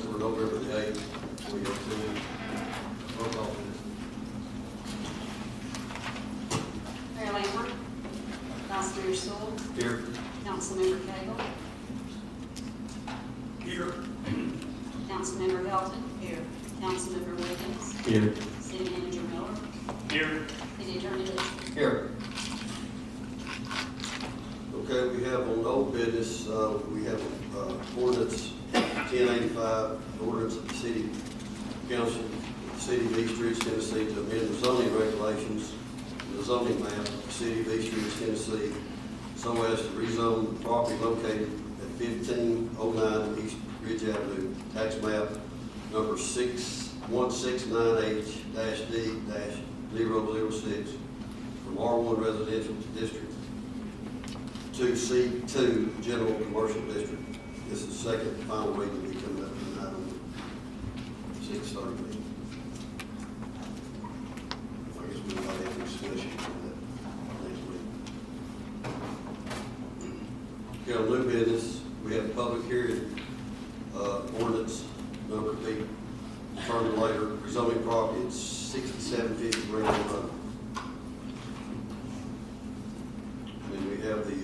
for November the 8th. We have two roll call. Mayor Lambert, Vice Mayor Sewell, Here. Councilmember Cagle, Here. Councilmember Hilton. Here. Councilmember Williams, Here. City Manager Miller, Here. City Attorney Lee. Here. Okay, we have on old business, we have ordinance 1085, ordinance of the City Council, City of East Ridge, Tennessee, to amend the zoning regulations, the zoning map of the City of East Ridge, Tennessee, so as to rezone property located at 1509 East Ridge Avenue, tax map number 6169H-D-006, from R1 Residential District to C2 General Commercial District. This is the second and final reading to be coming up tonight on the 6:30 meeting. I guess we might have a discussion on that next week. Okay, on new business, we have a public hearing, ordinance number to be determined later, rezoning property at 6750 Greenwood Road. And then we have the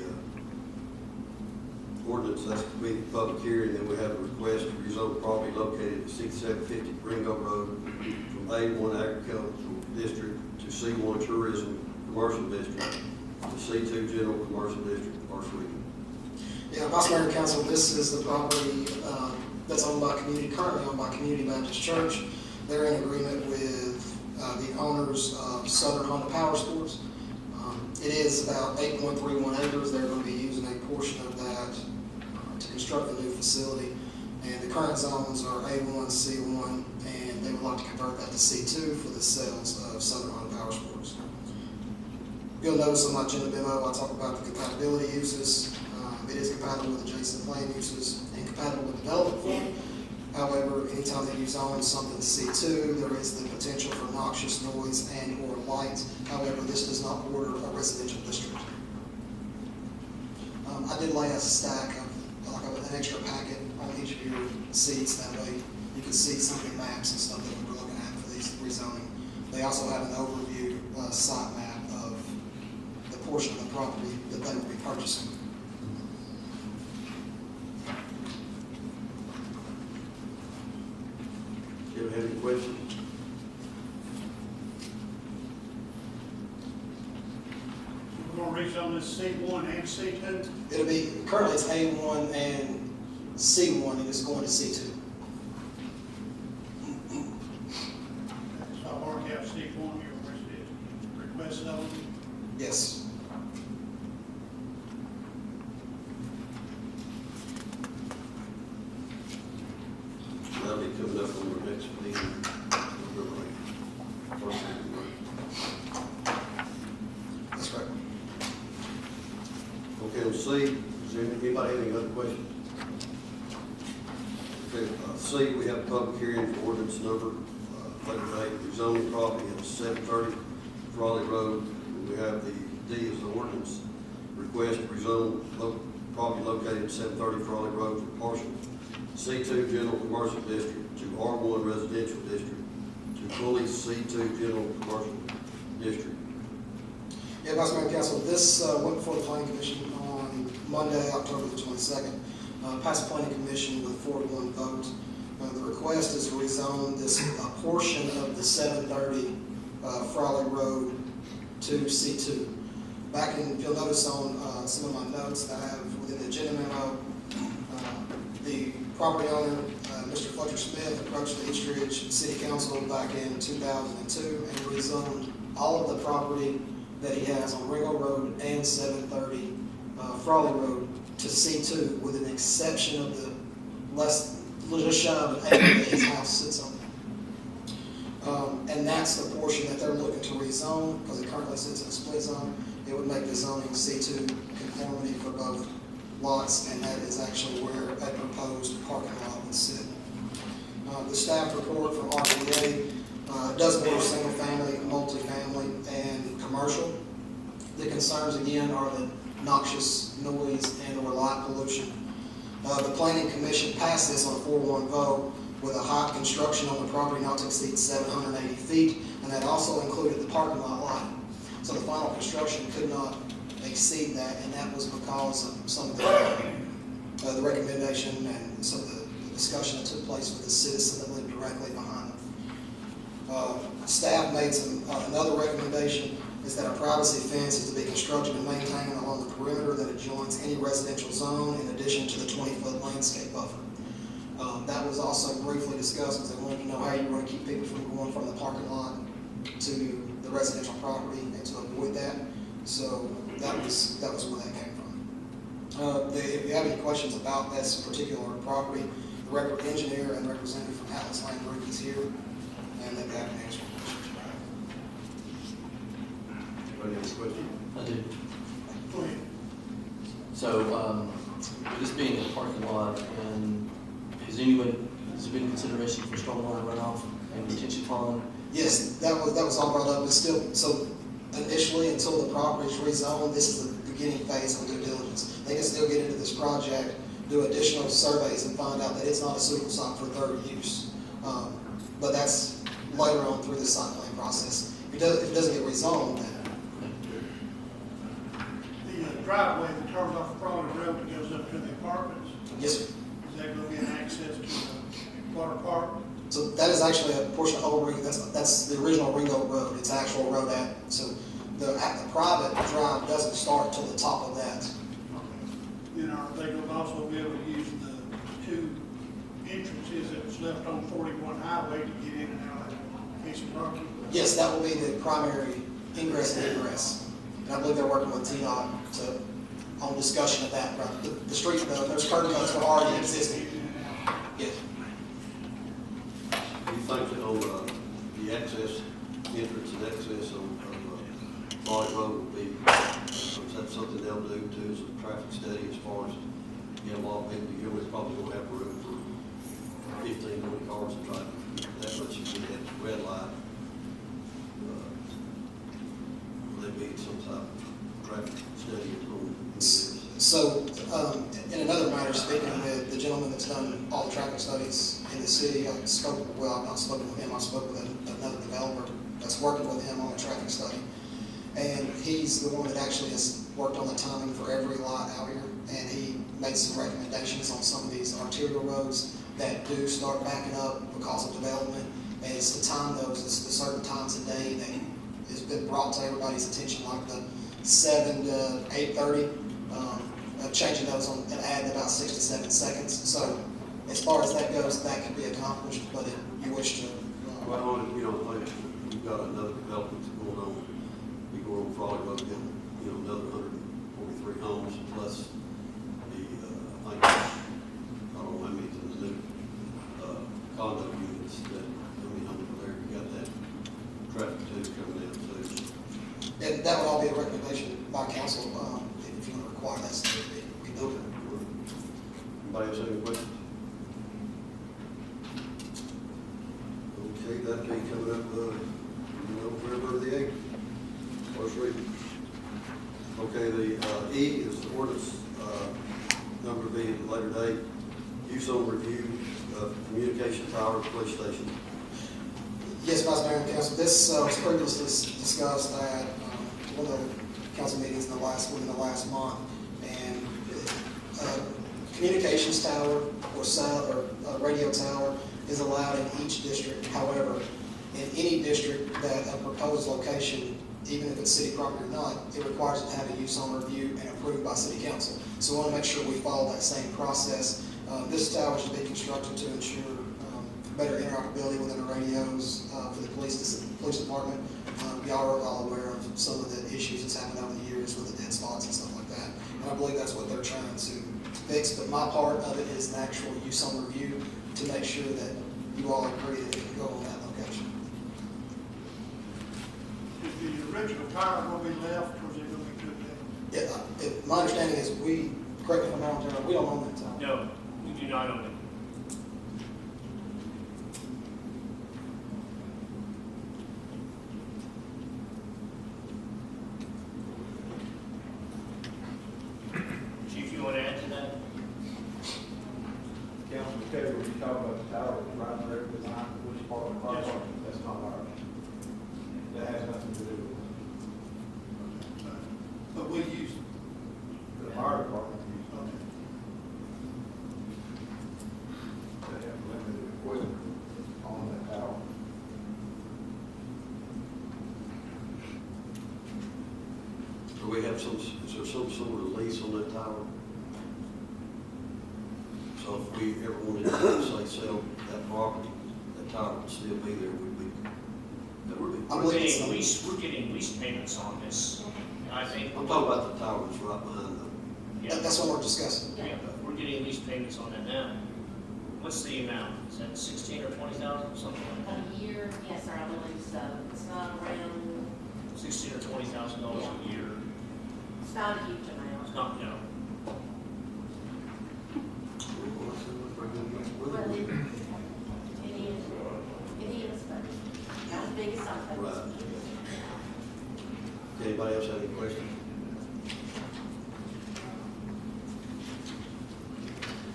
ordinance, that's to be the public hearing, then we have a request to rezone property located at 6750 Ringo Road from A1 Agricultural District to C1 Tourism Commercial District to C2 General Commercial District, first reading. Yeah, Vice Mayor and Council, this is the property that's owned by currently owned by Community Baptist Church. They're in agreement with the owners of Southern Honda Power Sports. It is about 8.31 acres. They're going to be using a portion of that to construct the new facility. And the current zones are A1, C1, and they would like to convert that to C2 for the sales of Southern Honda Power Sports. You'll notice on my agenda memo, I talk about the compatibility uses. It is compatible with adjacent land uses and compatible with development form. However, anytime that you zone something C2, there is the potential for noxious noise and or light. However, this does not border a residential district. I did lay a stack of like an extra packet on each of your seats. That way you can see some of the maps and stuff that we were looking at for these rezoning. They also have an overview site map of the portion of the property that they will be purchasing. Do you have any questions? We're going to rezone this C1 and C2. It'll be, currently it's A1 and C1, and it's going to C2. So I've already got C1 here, request zone. Yes. That'll be coming up on the next meeting. First reading. That's right. Okay, on C, does anybody have any other questions? Okay, C, we have a public hearing for ordinance number, rezoning property at 730 Raleigh Road. We have the D is the ordinance, request to rezone property located at 730 Raleigh Road for partial C2 General Commercial District to R1 Residential District to fully C2 General Commercial District. Yeah, Vice Mayor and Council, this went before the Planning Commission on Monday, October the 22nd. Passed the Planning Commission with a 4-to-1 vote. The request is to rezone this portion of the 730 Frawley Road to C2. Back in, if you'll notice on some of my notes that I have within the agenda memo, the property owner, Mr. Fletcher Smith, approached the East Ridge City Council back in 2002 and rezoned all of the property that he has on Ringo Road and 730 Frawley Road to C2, with an exception of the just shy of an acre that his house sits on. And that's the portion that they're looking to rezone, because it currently sits in a split zone. It would make the zoning C2 conformity for both lots, and that is actually where a proposed parking lot would sit. The staff report from RPA does border single family, multifamily, and commercial. The concerns again are the noxious noise and or light pollution. The Planning Commission passed this on a 4-1 vote, with a height construction on the property not to exceed 780 feet, and that also included the parking lot lighting. So the final construction could not exceed that, and that was because of some of the recommendation and some of the discussion that took place with the citizen that lived directly behind them. Staff made another recommendation is that a privacy fence is to be constructed and maintained along the perimeter that adjoins any residential zone in addition to the 20-foot landscape buffer. That was also briefly discussed because they wanted to know how you want to keep people from going from the parking lot to the residential property and to avoid that. So that was where that came from. If you have any questions about this particular property, the record engineer and representative from Atlas Land Group is here, and they've got an answer for questions about it. Anybody have a question? I do. Go ahead. So, with this being a parking lot, and has there been consideration for stormwater runoff and retention pond? Yes, that was all brought up, but still, so initially, until the property is rezoned, this is the beginning phase of due diligence. They can still get into this project, do additional surveys and find out that it's not a suitable site for their use. But that's later on through the site plan process. If it doesn't get rezoned, then The driveway that turns off Crawley Road that goes up to the apartments, yes, sir. is that going to be an access to the water park? So that is actually a portion of Old Ring, that's the original Ringo Road, it's actual road so the private drive doesn't start till the top of that. Then are they going to also be able to use the two entrances that was left on 41 Highway to get in and out of Casey Rocky? Yes, that will be the primary ingress and egress. And I believe they're working with TDOT on discussion of that, right? The street, there's curb cuts that are already existing. Yes. Do you think that on the access, entrance and access on Raleigh Road will be, is that something they'll do too, is a traffic study as far as, you know, a lot of people, you know, probably don't have room for 15, 20 cars to drive that much, you get that red light. Will there be some type of traffic study on this? So, in another matter, speaking with the gentleman that's done all the traffic studies in the city, I've not spoken with him, I spoke with another developer that's working with him on the traffic study. And he's the one that actually has worked on the timing for every lot out here, and he made some recommendations on some of these arterial roads that do start backing up because of development. And it's to time those, it's the certain times a day that has been brought to everybody's attention, like the 7 to 8:30, changing those on and adding about 6 to 7 seconds. So as far as that goes, that can be accomplished, but if you wish to. Well, you know, like, you've got another development going on, you go on Raleigh Road, you know, another 143 homes plus the, I think, I don't know how many of the new condo units that, how many homes are there, you got that traffic too coming in too. And that would all be a recommendation by council, if you want to require that to be done. Anybody else have any questions? Okay, that'll be coming up, November the 8th, first reading. Okay, the E is the ordinance, number B at a later date, use on review of communication tower police station. Yes, Vice Mayor and Council, this was previously discussed at one of the council meetings within the last month. And communications tower or radio tower is allowed in each district. However, in any district that a proposed location, even if it's city property or not, it requires it to have a use on review and approved by city council. So we want to make sure we follow that same process. This tower should be constructed to ensure better interoperability within the radios for the police department. Y'all are all aware of some of the issues that's happened over the years with the dead spots and stuff like that. And I believe that's what they're trying to fix. But my part of it is the actual use on review to make sure that you all agree that it can go on that location. Is the original tire going to be left, or is it going to be took down? Yeah, my understanding is correct me if I'm wrong, Terry, we don't own that tower. No, we do not own it. Chief, you want to add to that? Councilman Okay, when you talk about the tower, it's right there, design, which part of the fire Yes, sir. department, that's not ours. That has nothing to do with But we use, the fire department. okay. They have limited equipment on that tower. Do we have some, is there some sort of lease on that tower? So if we ever wanted to, say, sell that property, that tower would still be there, would be, that would be. I We're believe it's getting some- lease, we're getting lease payments on this. And I think, I'm talking about the tower that's right behind them. yeah, That's what we're discussing. yeah, we're getting lease payments on that now. What's the amount? Is that 16 or 20,000, something like that? A year, yes, sir, I believe so. It's not around, 16 or 20,000 dollars a year. it's not a huge It's amount. not, no. Well, it is, but not as big as some things. Right. Anybody else have any questions?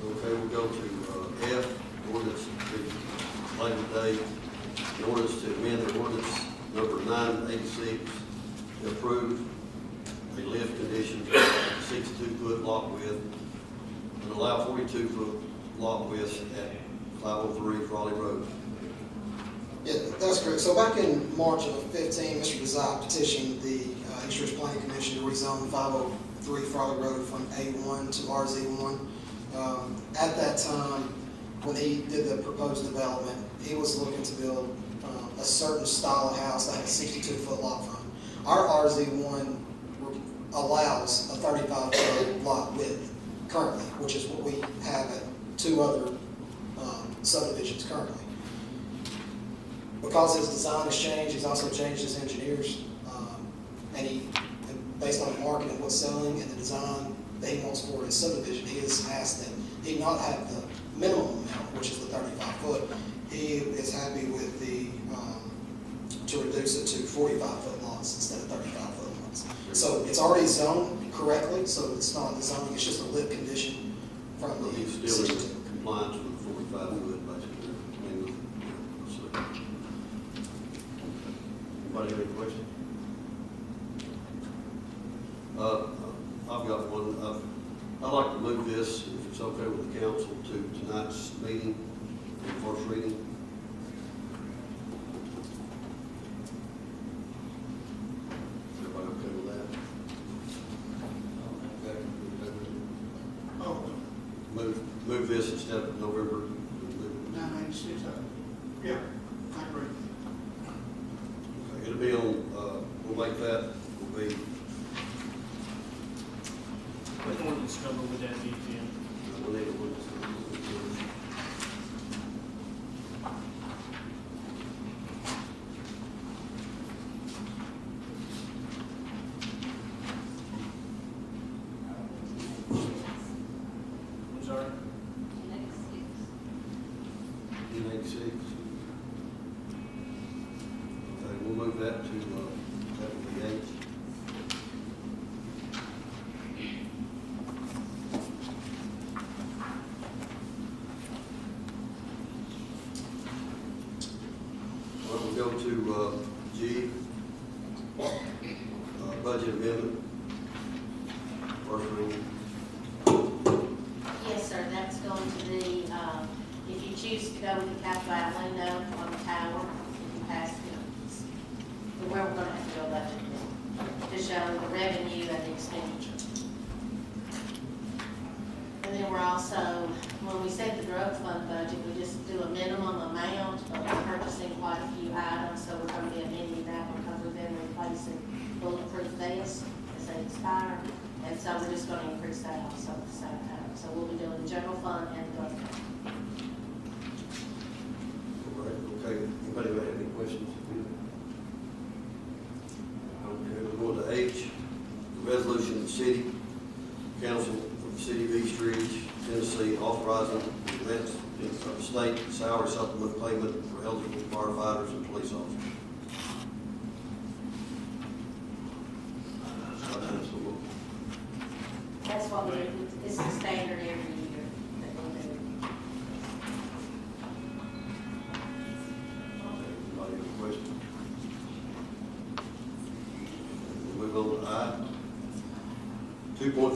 Okay, we'll go to F, ordinance to Labor Day, the ordinance to amend the ordinance number 986 to approve a lift condition for 62-foot lot width and allow 42-foot lot width at 503 Frawley Road. Yeah, that's correct. So back in March of 15, Mr. Desai petitioned the East Ridge Planning Commission to rezone 503 Frawley Road from A1 to RZ1. At that time, when he did the proposed development, he was looking to build a certain style of house that had a 62-foot lot front. Our RZ1 allows a 35-foot lot width currently, which is what we have at two other subdivisions currently. Because his design has changed, he's also changed his engineers, and based on the market and what's selling and the design that he wants for his subdivision, he has asked that he not have the minimum amount, which is the 35 foot. He is happy with to reduce it to 45-foot lots instead of 35-foot lots. So it's already zoned correctly, so it's not the zoning, it's just a lift condition from But the he's still 62. in compliance with 45-foot, basically. I mean, so. Anybody have any questions? I've got one. I'd like to move this, if it's okay with the council, to tonight's meeting, first reading. Everybody okay with that? Okay. Oh, Move this instead of November. 986, yeah, I agree. Okay, it'll be on, we'll make that, will be, What ordinance number would that be, Jim? we'll need it. I'm sorry? Next, 1986. Okay, we'll move that to, that will be H. Well, we'll go to, G, budget amendment. First reading. Yes, sir, that's going to be, if you choose to go with the capital window on the tower, if you pass it, where we're gonna have to go budget to show the revenue and the expenditure. And then we're also, when we set the drug fund budget, we just do a minimum amount, but we're purchasing quite a few items, so we're gonna be amending that because we've been replacing bulletproof vests as they expire. And so we're just gonna increase that also at the same time. So we'll be doing the general fund and the drug fund. All right, okay, anybody have any questions? Okay, we'll go to H, the resolution of the city council of the city of East Ridge, Tennessee, authorizing the grants of state salary supplement payment for eligible firefighters and police officers. That's what we, this is standard every year that we do.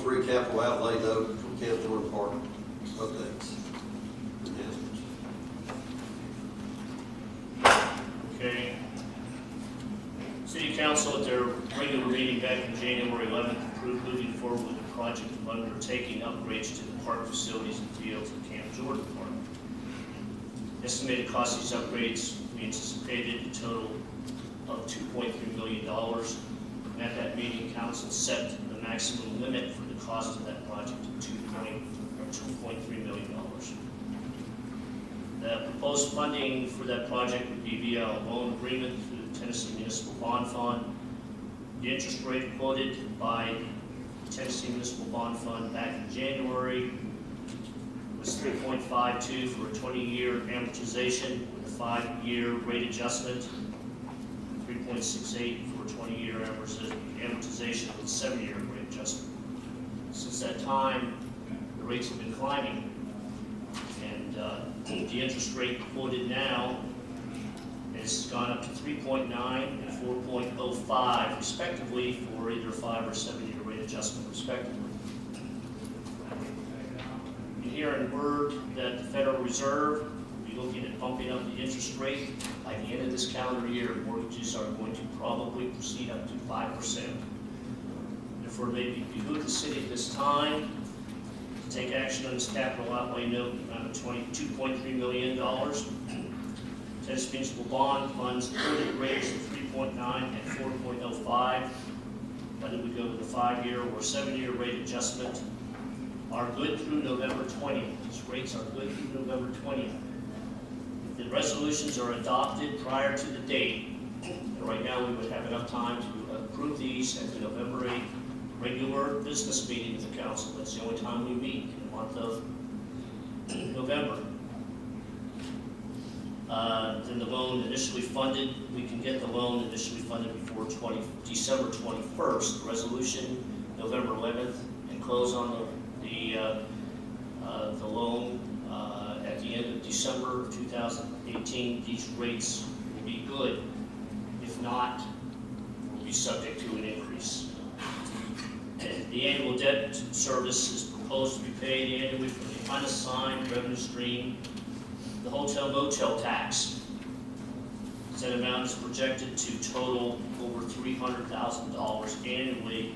'23 capital outlay note from Camp Jordan Park updates. Enhancements. Okay. City Council at their regular meeting back in January 11th approved moving forward with the project of undertaking upgrades to the park facilities and fields at Camp Jordan Park. Estimated cost of these upgrades, we anticipated a total of $2.3 million. And at that meeting, council set the maximum limit for the cost of that project to $2.3 million. The proposed funding for that project would be via a loan agreement through the Tennessee Municipal Bond Fund. The interest rate quoted by the Tennessee Municipal Bond Fund back in January was 3.52 for a 20-year amortization with a 5-year rate adjustment, 3.68 for a 20-year amortization with a 7-year rate adjustment. Since that time, the rates have been climbing, and the interest rate quoted now has gone up to 3.9 and 4.05 respectively for either 5 or 7-year rate adjustment respectively. You hear in word that the Federal Reserve will be looking at bumping up the interest rate. By the end of this calendar year, mortgages are going to probably proceed up to 5%. Therefore, it may behoove the city at this time to take action on this capital outlay note amount of $22.3 million. Tennessee Municipal Bond Fund's quoted rates of 3.9 and 4.05, whether we go with a 5-year or 7-year rate adjustment, are good through November 20th. These rates are good through November 20th. If the resolutions are adopted prior to the date, and right now we would have enough time to approve these at the November 8th regular business meeting of the council. That's the only time we meet in the month of November. Then the loan initially funded, we can get the loan initially funded before December 21st. The resolution November 11th, and close on the loan at the end of December 2018. These rates will be good. If not, we'll be subject to an increase. The annual debt service is proposed to be paid annually from the unassigned revenue stream, the hotel motel tax. That amount is projected to total over $300,000 annually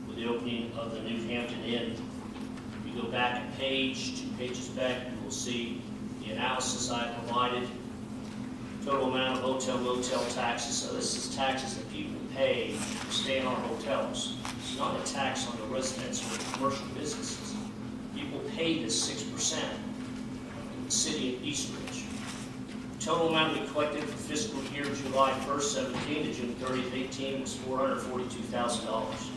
with the opening of the New Hampton Inn. If you go back a page, 2 pages back, you will see the analysis I provided. Total amount of hotel motel taxes. So this is taxes that people pay to stay in our hotels. It's not a tax on the residents or the commercial businesses. People pay this 6% in the city of East Ridge. Total amount we collected for fiscal year July 1st, 17 to June 30th, 18 was $442,000.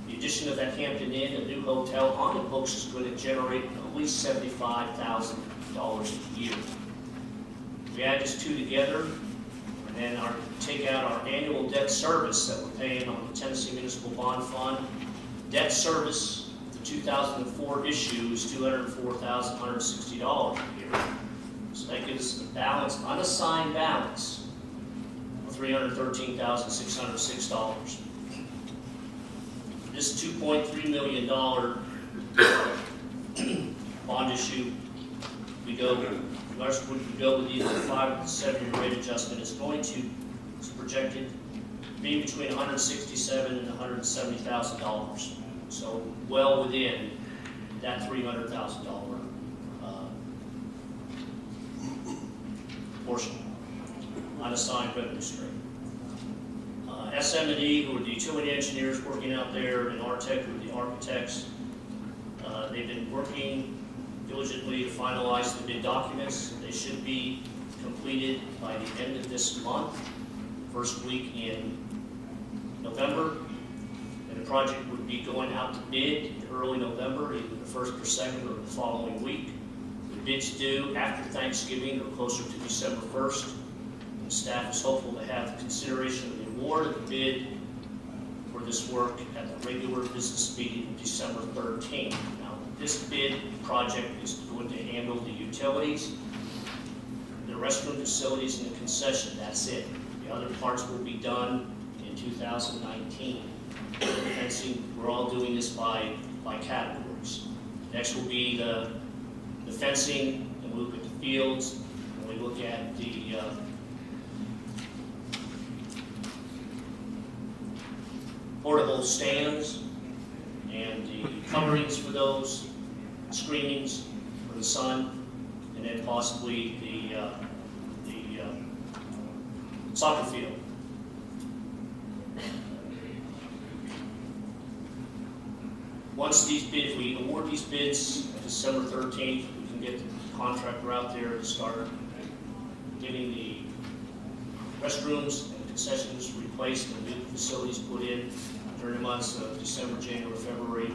The addition of that Hampton Inn, a new hotel on the books, is going to generate at least $75,000 a year. We add these two together, and then take out our annual debt service that we're paying on the Tennessee Municipal Bond Fund. Debt service, the 2004 issue, is $204,160 a year. So that gives us a balance, unassigned balance, of $313,606. This $2.3 million bond issue, we go with either the 5 or 7-year rate adjustment, is projected to be between $167,000 and $170,000. So well within that $300,000 portion, unassigned revenue stream. SM&E, who are the utility engineers working out there, and Artec, who are the architects, they've been working diligently to finalize the bid documents. They should be completed by the end of this month, first week in November. And the project would be going out to bid in early November, either the 1st or 2nd or the following week. The bids due after Thanksgiving or closer to December 1st. And staff is hopeful to have consideration of the award of the bid for this work at the regular business meeting of December 13th. Now, this bid project is going to handle the utilities, the restroom facilities, and the concession. That's it. The other parts will be done in 2019. fencing. We're all doing this by categories. Next will be the fencing, and we look at the fields, and we look at the portable stands and the coverings for those, screenings for the sun, and then possibly the soccer field. Once these bids, we award these bids December 13th, we can get the contractor out there to start getting the restrooms and concessions replaced and new facilities put in during the months of December, January, February,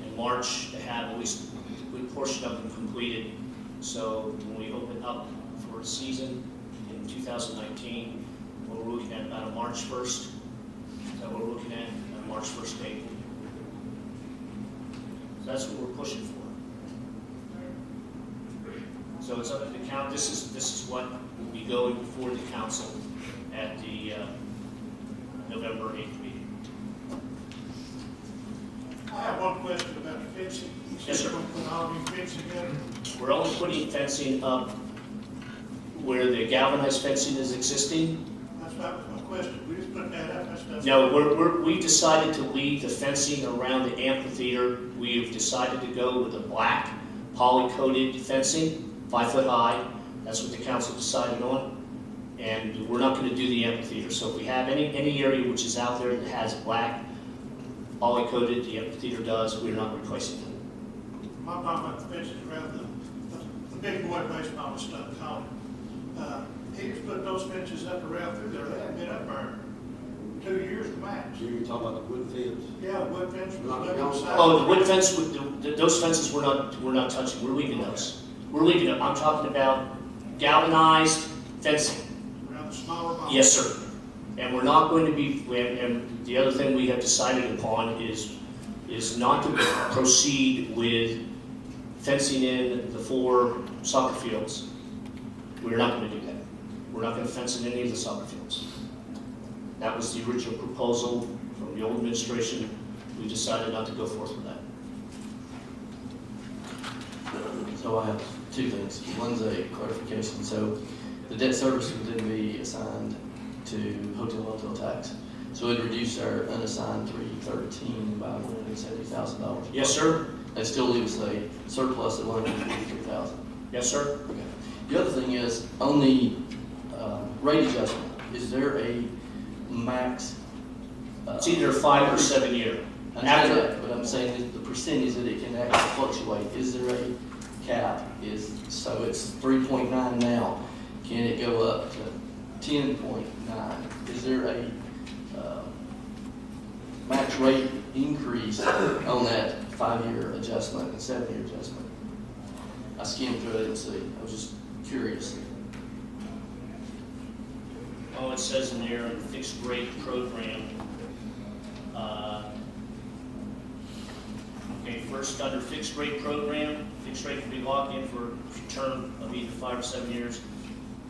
and March to have at least a good portion of them completed. So when we open up for the season in 2019, we're looking at about a March 1st. That we're looking at a March 1st date. So that's what we're pushing for. So it's up to the count. This is what will be going before the council at the November 8th meeting. I have one question about the fencing. You said Yes, sir. you're gonna put all new fencing in. We're only putting fencing up where the galvanized fencing is existing. That's about my question. We just put that up, that's. No, we decided to leave the fencing around the amphitheater. We've decided to go with a black poly-coated fencing, 5 foot high. That's what the council decided on. And we're not going to do the amphitheater. So if we have any area which is out there that has black poly-coated, the amphitheater does, we're not replacing it. I'm talking about the fences around the big boy baseball and stuff, called he just put those fences up around through there. They haven't been up there 2 years max. So you're talking about the wood fence? Yeah, the wood fence was Not up the on the side. Oh, the wood fence, those fences we're not touching. We're leaving those. We're leaving them. I'm talking about galvanized fencing. Around the smaller box. Yes, sir. And we're not going to be, and the other thing we have decided upon is not to proceed with fencing in the 4 soccer fields. We're not going to do that. We're not going to fence in any of the soccer fields. That was the original proposal from the old administration. We decided not to go forth with that. So I have 2 things. One's a clarification. So the debt service would then be assigned to hotel motel tax. So it would reduce our unassigned 313 by $170,000. Yes, sir. And still leaves a surplus of $143,000. Yes, sir. Okay. The other thing is, on the rate adjustment, is there a max? It's either 5 or 7 year. I understand that, but I'm saying that the percentage that it can actually fluctuate, is there a cap? So it's 3.9 now, can it go up to 10.9? Is there a max rate increase on that 5-year adjustment and 7-year adjustment? I skimmed through it and see, I was just curious. Oh, it says in there, in the fixed rate program. Okay, first under fixed rate program, fixed rate can be locked in for a term of either 5 or 7 years.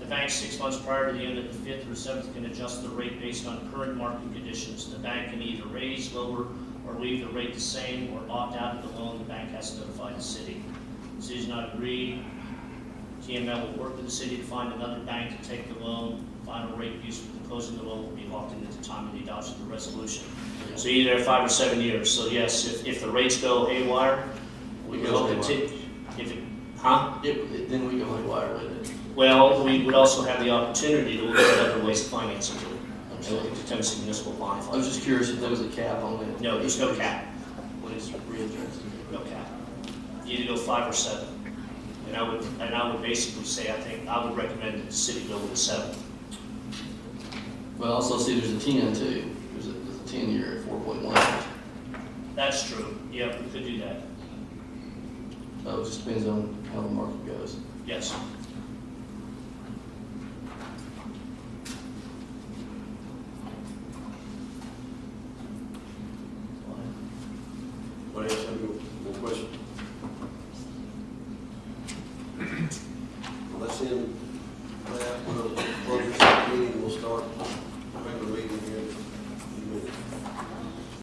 The bank 6 months prior to the end of the 5th or 7th can adjust the rate based on current market conditions. The bank can either raise, lower, or leave the rate the same, or opt out of the loan. The bank has to notify the city. The city's not agreed. TML will work with the city to find another bank to take the loan. Final rate used for the closing of the loan will be locked in at the time of the adoption of the resolution. So either 5 or 7 years. So yes, if the rates go haywire, we will continue. If it, huh? Then we go haywire with it. Well, we would also have the opportunity to look at other ways of financing it. And look at the Tennessee Municipal Bond I Fund. was just curious if there was a cap on it. No, there's no cap. When it's readjusted. No cap. You either go 5 or 7. And I would basically say, I would recommend that the city go with a 7. Well, I also see there's a 10 too. There's a 10-year at 4.1. That's true. Yeah, we could do that. So it just depends on how the market goes. Yes. What else, have you more questions? Well, let's end